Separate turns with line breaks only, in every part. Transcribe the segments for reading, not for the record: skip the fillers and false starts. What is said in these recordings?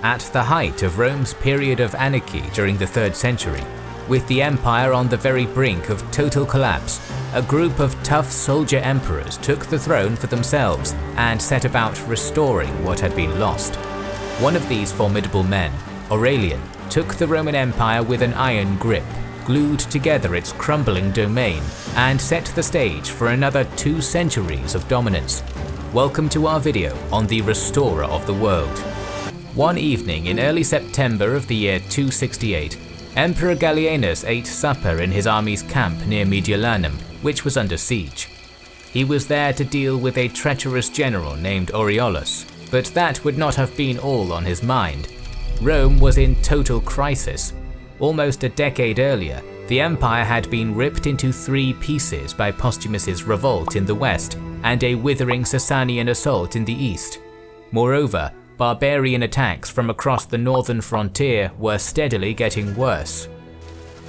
at the height of Rome's period of anarchy during the 3rd century. With the empire on the very brink of total collapse, a group of tough soldier emperors took the throne for themselves and set about restoring what had been lost. One of these formidable men, Aurelian, took the Roman Empire with an iron grip, glued together its crumbling domain, and set the stage for another 2 centuries of dominance. Welcome to our video on the restorer of the world. One evening in early September of the year 268, Emperor Gallienus ate supper in his army's camp near Mediolanum, which was under siege. He was there to deal with a treacherous general named Aureolus, but that would not have been all on his mind. Rome was in total crisis. Almost a decade earlier, the empire had been ripped into 3 pieces by Postumus's revolt in the west and a withering Sasanian assault in the east. Moreover, barbarian attacks from across the northern frontier were steadily getting worse.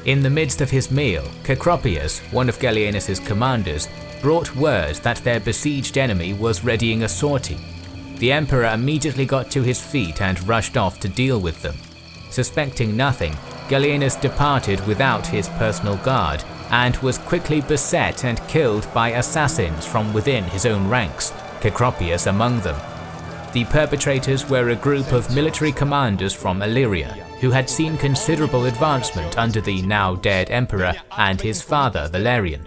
In the midst of his meal, Cecropius, one of Gallienus's commanders, brought word that their besieged enemy was readying a sortie. The emperor immediately got to his feet and rushed off to deal with them. Suspecting nothing, Gallienus departed without his personal guard and was quickly beset and killed by assassins from within his own ranks, Cecropius among them. The perpetrators were a group of military commanders from Illyria, who had seen considerable advancement under the now dead emperor and his father Valerian.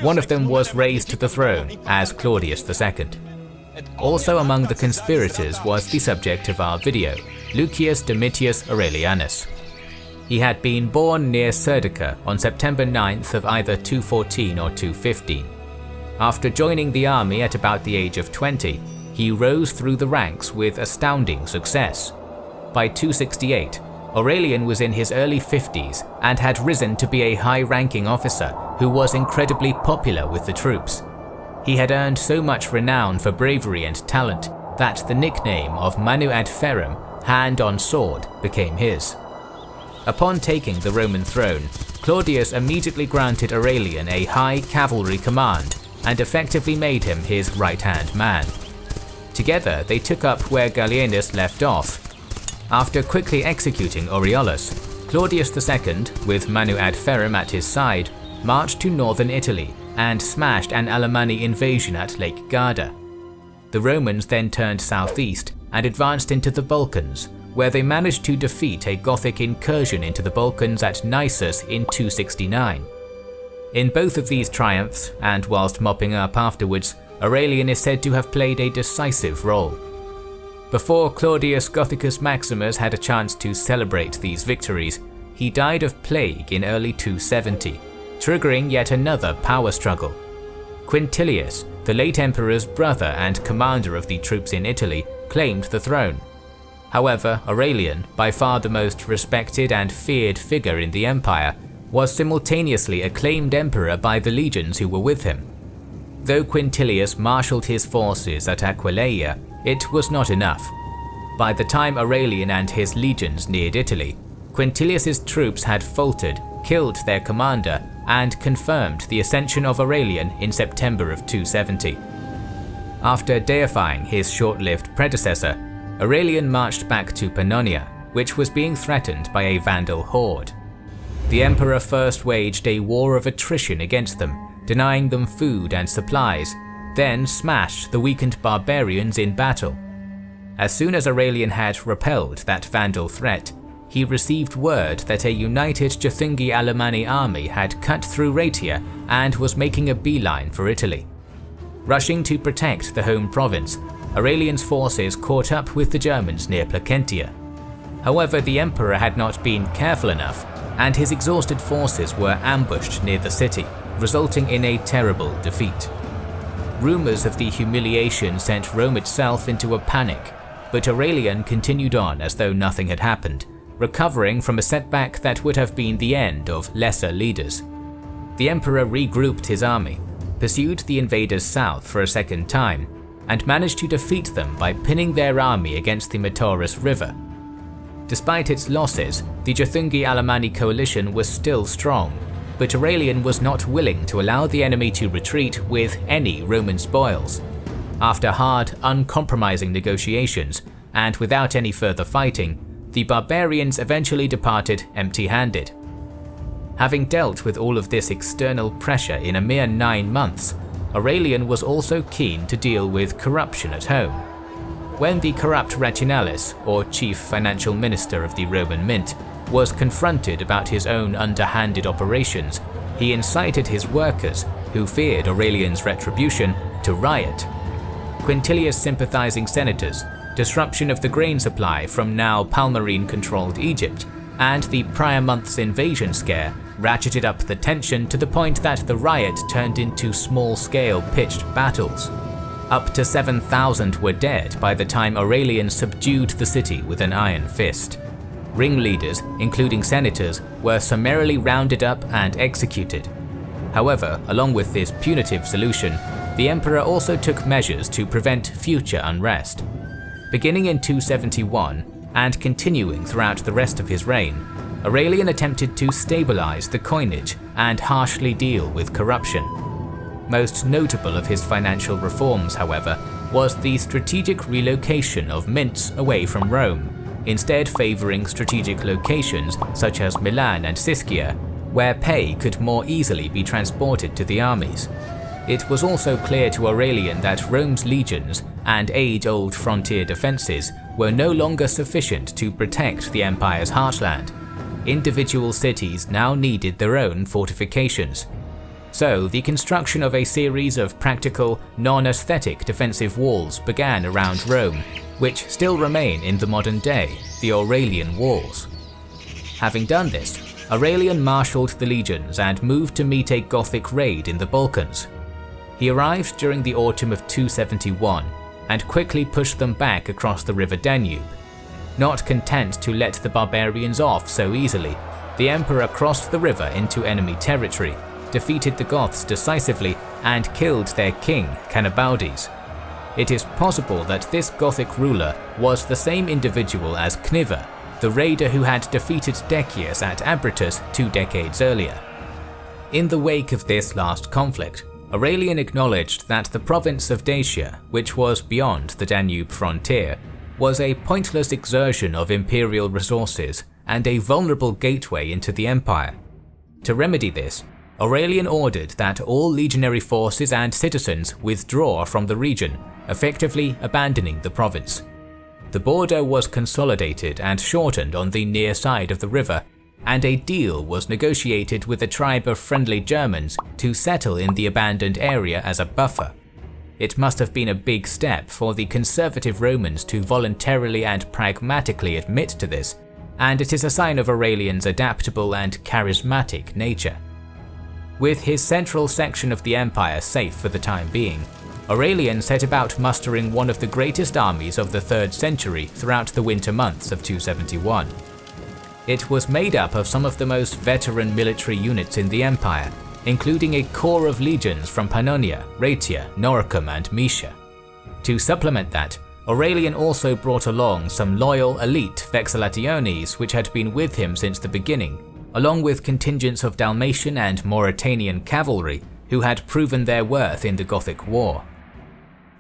One of them was raised to the throne as Claudius II. Also among the conspirators was the subject of our video, Lucius Domitius Aurelianus. He had been born near Serdica on September 9th of either 214 or 215. After joining the army at about the age of 20, he rose through the ranks with astounding success. By 268, Aurelian was in his early 50s and had risen to be a high-ranking officer who was incredibly popular with the troops. He had earned so much renown for bravery and talent that the nickname of Manu ad Ferrum, hand on sword, became his. Upon taking the Roman throne, Claudius immediately granted Aurelian a high cavalry command and effectively made him his right-hand man. Together they took up where Gallienus left off. After quickly executing Aureolus, Claudius II, with Manu ad Ferrum at his side, marched to northern Italy and smashed an Alemanni invasion at Lake Garda. The Romans then turned southeast and advanced into the Balkans, where they managed to defeat a Gothic incursion into the Balkans at Nisus in 269. In both of these triumphs, and whilst mopping up afterwards, Aurelian is said to have played a decisive role. Before Claudius Gothicus Maximus had a chance to celebrate these victories, he died of plague in early 270, triggering yet another power struggle. Quintilius, the late emperor's brother and commander of the troops in Italy, claimed the throne. However, Aurelian, by far the most respected and feared figure in the empire, was simultaneously acclaimed emperor by the legions who were with him. Though Quintilius marshalled his forces at Aquileia, it was not enough. By the time Aurelian and his legions neared Italy, Quintilius's troops had faltered, killed their commander, and confirmed the ascension of Aurelian in September of 270. After deifying his short-lived predecessor, Aurelian marched back to Pannonia, which was being threatened by a Vandal horde. The emperor first waged a war of attrition against them, denying them food and supplies, then smashed the weakened barbarians in battle. As soon as Aurelian had repelled that Vandal threat, he received word that a united Juthungi Alemanni army had cut through Raetia and was making a beeline for Italy. Rushing to protect the home province, Aurelian's forces caught up with the Germans near Placentia. However, the emperor had not been careful enough, and his exhausted forces were ambushed near the city, resulting in a terrible defeat. Rumors of the humiliation sent Rome itself into a panic, but Aurelian continued on as though nothing had happened, recovering from a setback that would have been the end of lesser leaders. The emperor regrouped his army, pursued the invaders south for a second time, and managed to defeat them by pinning their army against the Metaurus River. Despite its losses, the Juthungi Alemanni coalition was still strong, but Aurelian was not willing to allow the enemy to retreat with any Roman spoils. After hard, uncompromising negotiations, and without any further fighting, the barbarians eventually departed empty-handed. Having dealt with all of this external pressure in a mere 9 months, Aurelian was also keen to deal with corruption at home. When the corrupt Reginalis, or chief financial minister of the Roman Mint, was confronted about his own underhanded operations, he incited his workers, who feared Aurelian's retribution, to riot. Quintilius' sympathizing senators, disruption of the grain supply from now Palmyrene-controlled Egypt, and the prior month's invasion scare ratcheted up the tension to the point that the riot turned into small-scale pitched battles. Up to 7,000 were dead by the time Aurelian subdued the city with an iron fist. Ringleaders, including senators, were summarily rounded up and executed. However, along with this punitive solution, the emperor also took measures to prevent future unrest. Beginning in 271 and continuing throughout the rest of his reign, Aurelian attempted to stabilize the coinage and harshly deal with corruption. Most notable of his financial reforms, however, was the strategic relocation of mints away from Rome, instead favoring strategic locations such as Milan and Siscia, where pay could more easily be transported to the armies. It was also clear to Aurelian that Rome's legions and age-old frontier defences were no longer sufficient to protect the empire's heartland. Individual cities now needed their own fortifications. So the construction of a series of practical, non-aesthetic defensive walls began around Rome, which still remain in the modern day, the Aurelian Walls. Having done this, Aurelian marshalled the legions and moved to meet a Gothic raid in the Balkans. He arrived during the autumn of 271 and quickly pushed them back across the river Danube. Not content to let the barbarians off so easily, the emperor crossed the river into enemy territory, defeated the Goths decisively, and killed their king, Cannibaldes. It is possible that this Gothic ruler was the same individual as Cniva, the raider who had defeated Decius at Abritus 2 decades earlier. In the wake of this last conflict, Aurelian acknowledged that the province of Dacia, which was beyond the Danube frontier, was a pointless exertion of imperial resources and a vulnerable gateway into the empire. To remedy this, Aurelian ordered that all legionary forces and citizens withdraw from the region, effectively abandoning the province. The border was consolidated and shortened on the near side of the river, and a deal was negotiated with a tribe of friendly Germans to settle in the abandoned area as a buffer. It must have been a big step for the conservative Romans to voluntarily and pragmatically admit to this, and it is a sign of Aurelian's adaptable and charismatic nature. With his central section of the empire safe for the time being, Aurelian set about mustering one of the greatest armies of the 3rd century throughout the winter months of 271. It was made up of some of the most veteran military units in the empire, including a core of legions from Pannonia, Raetia, Noricum and Moesia. To supplement that, Aurelian also brought along some loyal elite Vexellationes which had been with him since the beginning, along with contingents of Dalmatian and Mauritanian cavalry who had proven their worth in the Gothic War.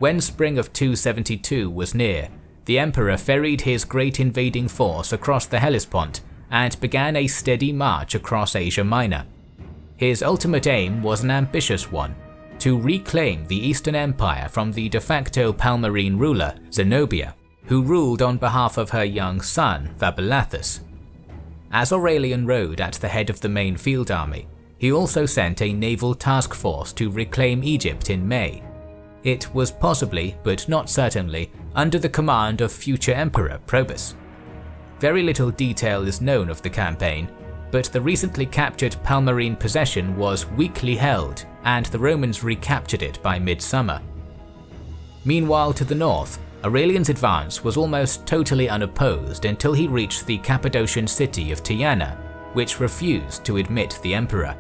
When spring of 272 was near, the emperor ferried his great invading force across the Hellespont and began a steady march across Asia Minor. His ultimate aim was an ambitious one: to reclaim the Eastern Empire from the de facto Palmyrene ruler Zenobia, who ruled on behalf of her young son Vabilathus. As Aurelian rode at the head of the main field army, he also sent a naval task force to reclaim Egypt in May. It was possibly, but not certainly, under the command of future Emperor Probus. Very little detail is known of the campaign, but the recently captured Palmyrene possession was weakly held, and the Romans recaptured it by midsummer. Meanwhile, to the north, Aurelian's advance was almost totally unopposed until he reached the Cappadocian city of Tyana, which refused to admit the emperor.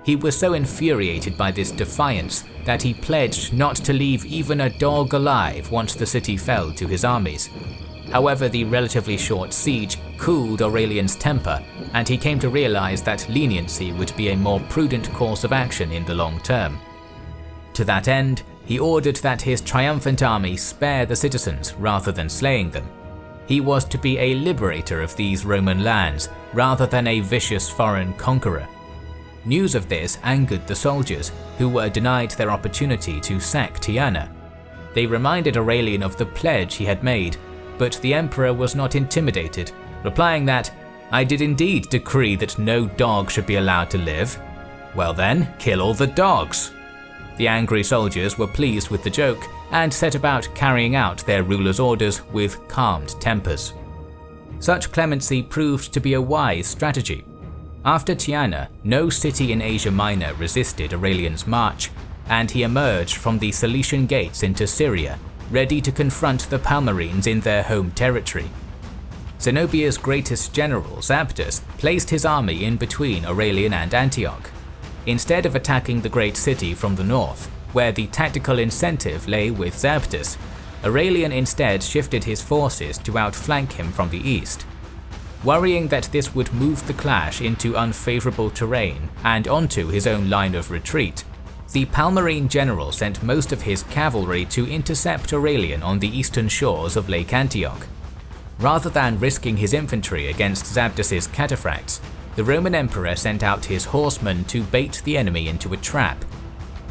He was so infuriated by this defiance that he pledged not to leave even a dog alive once the city fell to his armies. However, the relatively short siege cooled Aurelian's temper, and he came to realize that leniency would be a more prudent course of action in the long term. To that end, He ordered that his triumphant army spare the citizens rather than slaying them. He was to be a liberator of these Roman lands rather than a vicious foreign conqueror. News of this angered the soldiers, who were denied their opportunity to sack Teana. They reminded Aurelian of the pledge he had made, but the emperor was not intimidated, replying that, "I did indeed decree that no dog should be allowed to live. Well then, kill all the dogs." The angry soldiers were pleased with the joke and set about carrying out their ruler's orders with calmed tempers. Such clemency proved to be a wise strategy. After Teana, no city in Asia Minor resisted Aurelian's march, and he emerged from the Cilician gates into Syria, ready to confront the Palmyrenes in their home territory. Zenobia's greatest general, Zabdas, placed his army in between Aurelian and Antioch. Instead of attacking the great city from the north, where the tactical incentive lay with Zabdas, Aurelian instead shifted his forces to outflank him from the east. Worrying that this would move the clash into unfavorable terrain and onto his own line of retreat, the Palmyrene general sent most of his cavalry to intercept Aurelian on the eastern shores of Lake Antioch. Rather than risking his infantry against Zabdas's cataphracts, the Roman emperor sent out his horsemen to bait the enemy into a trap.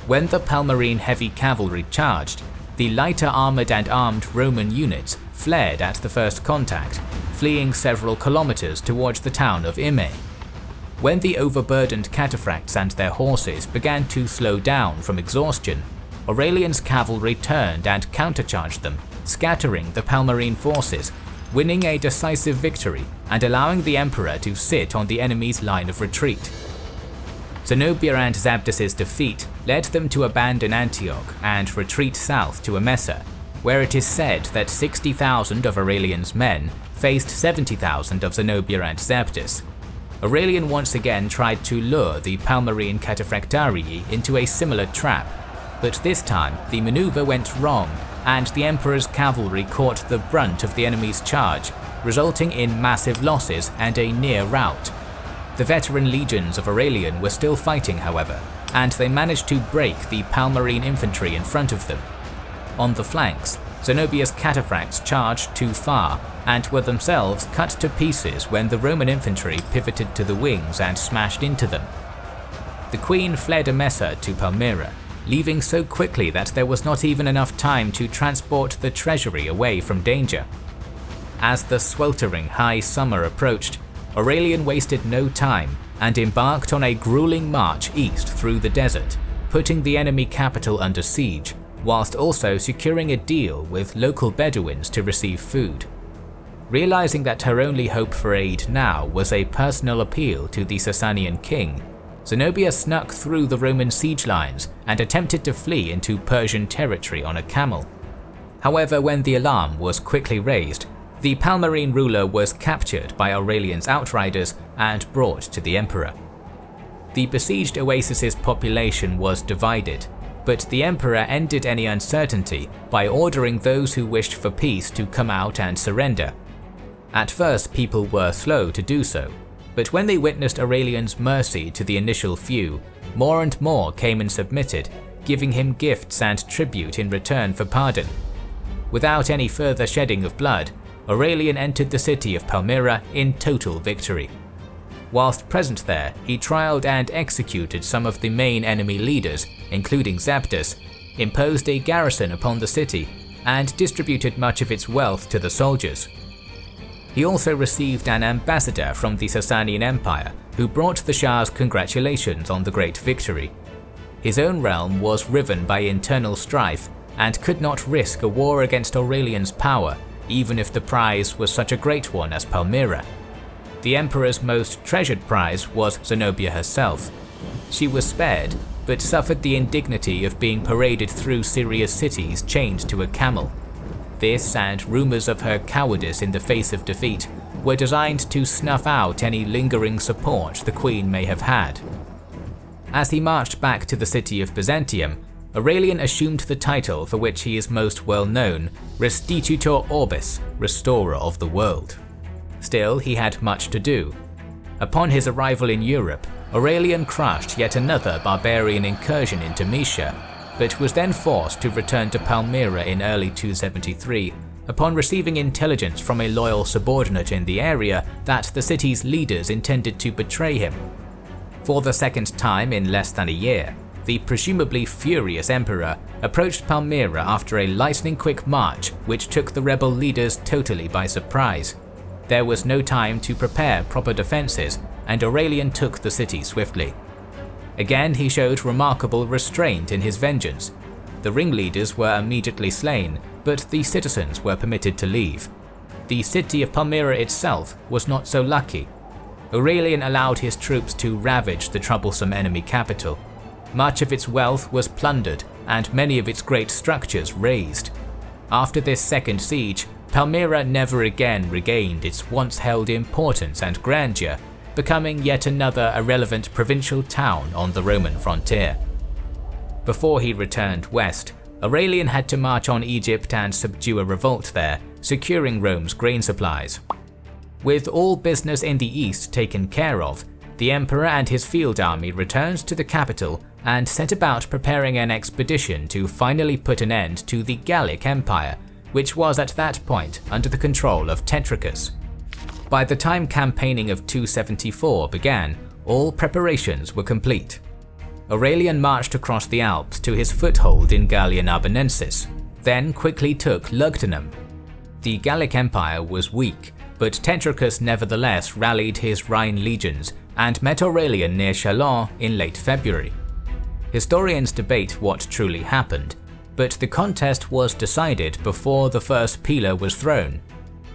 When the Palmyrene heavy cavalry charged, the lighter armoured and armed Roman units fled at the first contact, fleeing several kilometers towards the town of Ime. When the overburdened cataphracts and their horses began to slow down from exhaustion, Aurelian's cavalry turned and countercharged them, scattering the Palmyrene forces, winning a decisive victory and allowing the emperor to sit on the enemy's line of retreat. Zenobia and Zabdas's defeat led them to abandon Antioch and retreat south to Emesa, where it is said that 60,000 of Aurelian's men faced 70,000 of Zenobia and Zabdas. Aurelian once again tried to lure the Palmyrene cataphractarii into a similar trap, but this time the maneuver went wrong and the emperor's cavalry caught the brunt of the enemy's charge, resulting in massive losses and a near rout. The veteran legions of Aurelian were still fighting, however, and they managed to break the Palmyrene infantry in front of them. On the flanks, Zenobia's cataphracts charged too far and were themselves cut to pieces when the Roman infantry pivoted to the wings and smashed into them. The queen fled Emesa to Palmyra, leaving so quickly that there was not even enough time to transport the treasury away from danger. As the sweltering high summer approached, Aurelian wasted no time and embarked on a grueling march east through the desert, putting the enemy capital under siege, whilst also securing a deal with local Bedouins to receive food. Realizing that her only hope for aid now was a personal appeal to the Sasanian king, Zenobia snuck through the Roman siege lines and attempted to flee into Persian territory on a camel. However, when the alarm was quickly raised, the Palmyrene ruler was captured by Aurelian's outriders and brought to the emperor. The besieged oasis's population was divided, but the emperor ended any uncertainty by ordering those who wished for peace to come out and surrender. At first, people were slow to do so, but when they witnessed Aurelian's mercy to the initial few, more and more came and submitted, giving him gifts and tribute in return for pardon. Without any further shedding of blood, Aurelian entered the city of Palmyra in total victory. Whilst present there, he trialed and executed some of the main enemy leaders, including Zabdas, imposed a garrison upon the city, and distributed much of its wealth to the soldiers. He also received an ambassador from the Sasanian Empire, who brought the Shah's congratulations on the great victory. His own realm was riven by internal strife, and could not risk a war against Aurelian's power, even if the prize was such a great one as Palmyra. The emperor's most treasured prize was Zenobia herself. She was spared, but suffered the indignity of being paraded through Syria's cities chained to a camel. This and rumours of her cowardice in the face of defeat were designed to snuff out any lingering support the queen may have had. As he marched back to the city of Byzantium, Aurelian assumed the title for which he is most well known, Restitutor Orbis, Restorer of the World. Still, he had much to do. Upon his arrival in Europe, Aurelian crushed yet another barbarian incursion into Moesia, but was then forced to return to Palmyra in early 273 upon receiving intelligence from a loyal subordinate in the area that the city's leaders intended to betray him. For the second time in less than a year, the presumably furious emperor approached Palmyra after a lightning-quick march which took the rebel leaders totally by surprise. There was no time to prepare proper defenses, and Aurelian took the city swiftly. Again, he showed remarkable restraint in his vengeance. The ringleaders were immediately slain, but the citizens were permitted to leave. The city of Palmyra itself was not so lucky. Aurelian allowed his troops to ravage the troublesome enemy capital. Much of its wealth was plundered, and many of its great structures razed. After this second siege, Palmyra never again regained its once held importance and grandeur, becoming yet another irrelevant provincial town on the Roman frontier. Before he returned west, Aurelian had to march on Egypt and subdue a revolt there, securing Rome's grain supplies. With all business in the east taken care of, the emperor and his field army returned to the capital and set about preparing an expedition to finally put an end to the Gallic Empire, which was at that point under the control of Tetricus. By the time campaigning of 274 began, all preparations were complete. Aurelian marched across the Alps to his foothold in Gallia Narbonensis, then quickly took Lugdunum. The Gallic Empire was weak, but Tetricus nevertheless rallied his Rhine legions and met Aurelian near Chalons in late February. Historians debate what truly happened, but the contest was decided before the first pillar was thrown.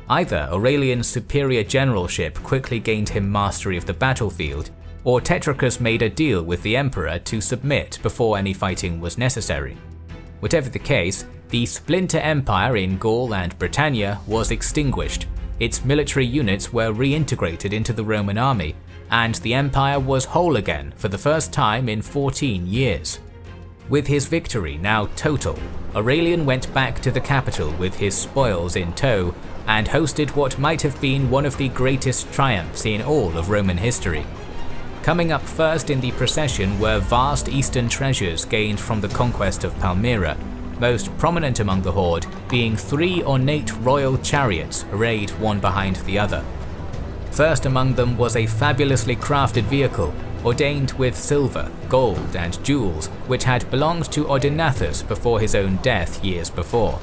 Either Aurelian's superior generalship quickly gained him mastery of the battlefield, or Tetricus made a deal with the emperor to submit before any fighting was necessary. Whatever the case, the splinter empire in Gaul and Britannia was extinguished, its military units were reintegrated into the Roman army, and the empire was whole again for the first time in 14 years. With his victory now total, Aurelian went back to the capital with his spoils in tow and hosted what might have been one of the greatest triumphs in all of Roman history. Coming up first in the procession were vast eastern treasures gained from the conquest of Palmyra, most prominent among the horde being 3 ornate royal chariots arrayed one behind the other. First among them was a fabulously crafted vehicle, ordained with silver, gold, and jewels, which had belonged to Odenathus before his own death years before.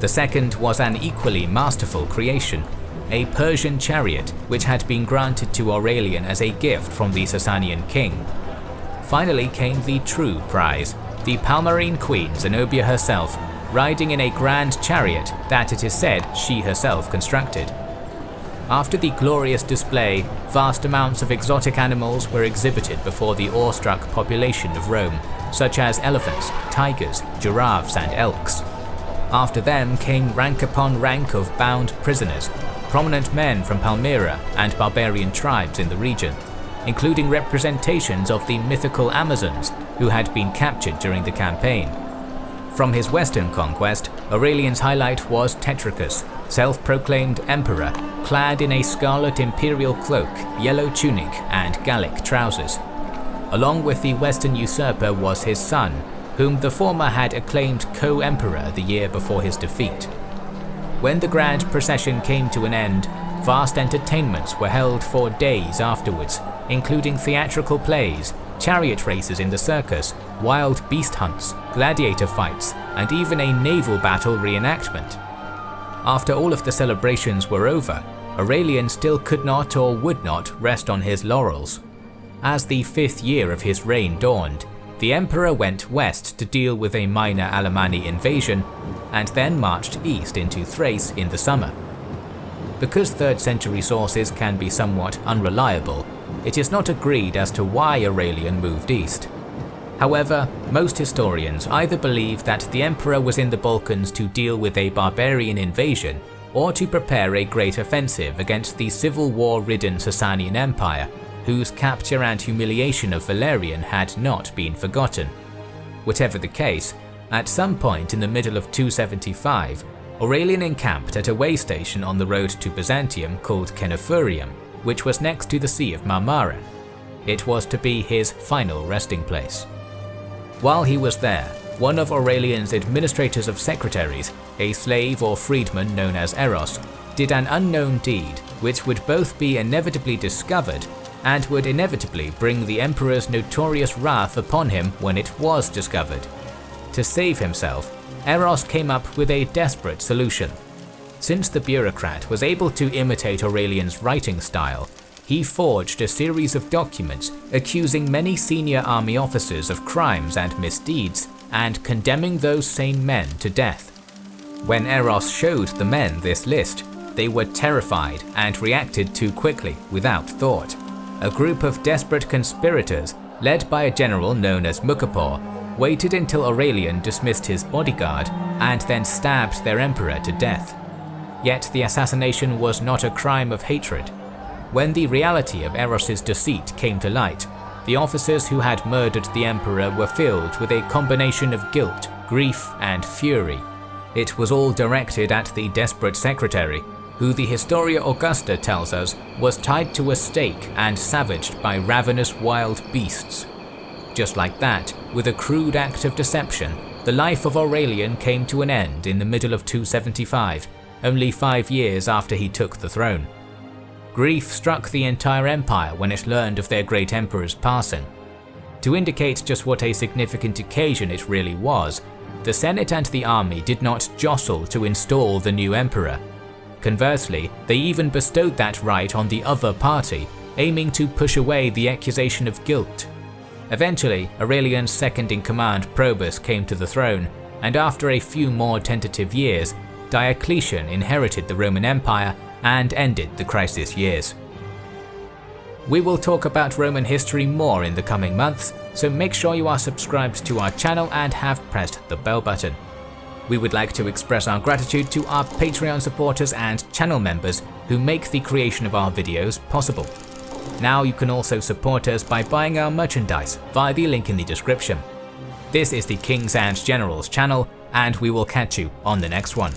The second was an equally masterful creation, a Persian chariot which had been granted to Aurelian as a gift from the Sasanian king. Finally came the true prize, the Palmyrene queen Zenobia herself, riding in a grand chariot that it is said she herself constructed. After the glorious display, vast amounts of exotic animals were exhibited before the awestruck population of Rome, such as elephants, tigers, giraffes, and elks. After them came rank upon rank of bound prisoners, prominent men from Palmyra and barbarian tribes in the region, including representations of the mythical Amazons who had been captured during the campaign. From his western conquest, Aurelian's highlight was Tetricus, self-proclaimed emperor, clad in a scarlet imperial cloak, yellow tunic, and Gallic trousers. Along with the western usurper was his son, whom the former had acclaimed co-emperor the year before his defeat. When the grand procession came to an end, vast entertainments were held for days afterwards, including theatrical plays, chariot races in the circus, wild beast hunts, gladiator fights, and even a naval battle reenactment. After all of the celebrations were over, Aurelian still could not or would not rest on his laurels. As the 5th year of his reign dawned, the emperor went west to deal with a minor Alemanni invasion, and then marched east into Thrace in the summer. Because 3rd century sources can be somewhat unreliable, it is not agreed as to why Aurelian moved east. However, most historians either believe that the emperor was in the Balkans to deal with a barbarian invasion, or to prepare a great offensive against the civil war-ridden Sasanian Empire, whose capture and humiliation of Valerian had not been forgotten. Whatever the case, at some point in the middle of 275, Aurelian encamped at a way station on the road to Byzantium called Cenefurium, which was next to the Sea of Marmara. It was to be his final resting place. While he was there, one of Aurelian's administrators of secretaries, a slave or freedman known as Eros, did an unknown deed which would both be inevitably discovered and would inevitably bring the emperor's notorious wrath upon him when it was discovered. To save himself, Eros came up with a desperate solution. Since the bureaucrat was able to imitate Aurelian's writing style, he forged a series of documents accusing many senior army officers of crimes and misdeeds and condemning those same men to death. When Eros showed the men this list, they were terrified and reacted too quickly without thought. A group of desperate conspirators, led by a general known as Mukapor, waited until Aurelian dismissed his bodyguard and then stabbed their emperor to death. Yet the assassination was not a crime of hatred. When the reality of Eros's deceit came to light, the officers who had murdered the emperor were filled with a combination of guilt, grief, and fury. It was all directed at the desperate secretary, who the Historia Augusta tells us was tied to a stake and savaged by ravenous wild beasts. Just like that, with a crude act of deception, the life of Aurelian came to an end in the middle of 275, only 5 years after he took the throne. Grief struck the entire empire when it learned of their great emperor's passing. To indicate just what a significant occasion it really was, the Senate and the army did not jostle to install the new emperor. Conversely, they even bestowed that right on the other party, aiming to push away the accusation of guilt. Eventually, Aurelian's second-in-command Probus came to the throne, and after a few more tentative years, Diocletian inherited the Roman Empire and ended the crisis years. We will talk about Roman history more in the coming months, so make sure you are subscribed to our channel and have pressed the bell button. We would like to express our gratitude to our Patreon supporters and channel members who make the creation of our videos possible. Now you can also support us by buying our merchandise via the link in the description. This is the Kings and Generals channel, and we will catch you on the next one.